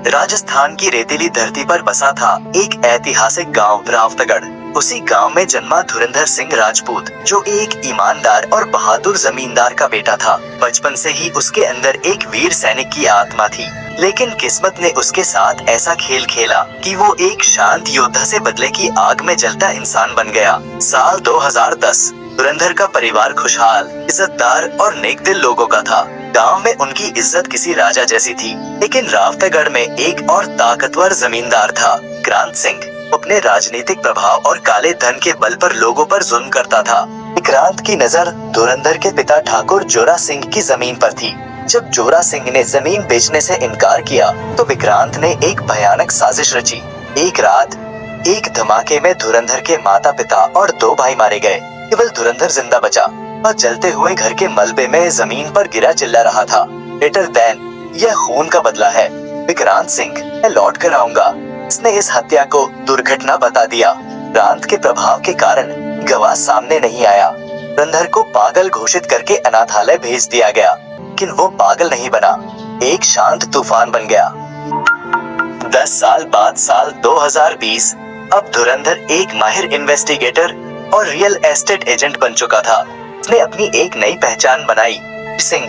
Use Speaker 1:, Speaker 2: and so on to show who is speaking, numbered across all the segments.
Speaker 1: राजस्थान की रेतीली धरती पर बसा था एक ऐतिहासिक गांव रावतगढ़। उसी गांव में जन्मा धुरंधर सिंह राजपूत, जो एक ईमानदार और बहादुर जमींदार का बेटा था। बचपन से ही उसके अंदर एक वीर सैनिक की आत्मा थी, लेकिन किस्मत ने उसके साथ ऐसा खेल खेला कि वो एक शांत योद्धा से बदले की आग में जलता इंसान बन गया। साल 2010। धुरंधर का परिवार खुशहाल, इज्जतदार और नेक दिल लोगों का था। गांव में उनकी इज्जत किसी राजा जैसी थी। लेकिन रावतगढ़ में एक और ताकतवर जमींदार था, क्रांत सिंह। अपने राजनीतिक प्रभाव और काले धन के बल पर लोगों पर जुल्म करता था। क्रांत की नजर धुरंधर के पिता ठाकुर जोरा सिंह की जमीन पर थी। जब जोरा सिंह ने जमीन बेचने से इनकार किया, तो विक्रांत ने एक भयानक साजिश रची। एक रात एक धमाके में धुरंधर के माता पिता और 2 भाई मारे गए। केवल धुरंधर जिंदा बचा और जलते हुए घर के मलबे में जमीन पर गिरा चिल्ला रहा था, बेटर दैन, यह खून का बदला है। विक्रांत सिंह, मैं लौट कर आऊंगा। इसने इस हत्या को दुर्घटना बता दिया। क्रांत के प्रभाव के कारण गवाह सामने नहीं आया। धुरंधर को पागल घोषित करके अनाथालय भेज दिया गया, लेकिन वो पागल नहीं बना, एक शांत तूफान बन गया। 10 साल बाद साल 2020, अब धुरंधर एक माहिर इन्वेस्टिगेटर और रियल एस्टेट एजेंट बन चुका था। उसने अपनी एक नई पहचान बनाई, सिंह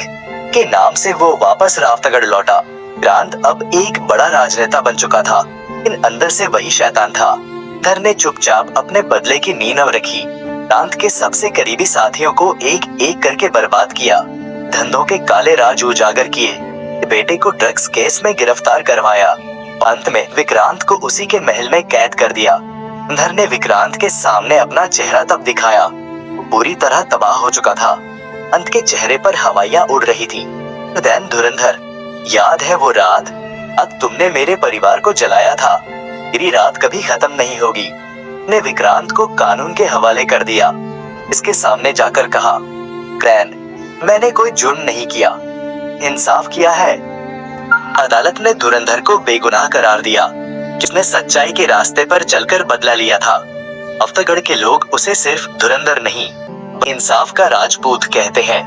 Speaker 1: के नाम से वो वापस रावतगढ़ लौटा। क्रांत अब एक बड़ा राजनेता बन चुका था, लेकिन अंदर से वही शैतान था। धर ने चुपचाप अपने बदले की नींव रखी। क्रांत के सबसे करीबी साथियों को एक एक करके बर्बाद किया, धंधों के काले राज उजागर किए, बेटे को ड्रग्स केस में गिरफ्तार करवाया। अंत में विक्रांत को उसी के महल में कैद कर दिया। धर ने विक्रांत के सामने अपना चेहरा तब दिखाया, पूरी तरह तबाह हो चुका था। अंत के चेहरे पर हवाइयां उड़ रही थी। दैन धुरंधर, याद है वो रात? अब तुमने मेरे परिवार को जलाया था। मेरी रात कभी खत्म नहीं होगी। ने विक्रांत को कानून के हवाले कर दिया। इसके सामने जाकर कहा, क्रैन, मैंने कोई जुर्म नहीं किया, इंसाफ किया है। अदालत ने धुरंधर को बेगुनाह करार दिया, जिसने सच्चाई के रास्ते पर चलकर बदला लिया था। रावतगढ़ के लोग उसे सिर्फ धुरंधर नहीं, इंसाफ का राजपूत कहते हैं।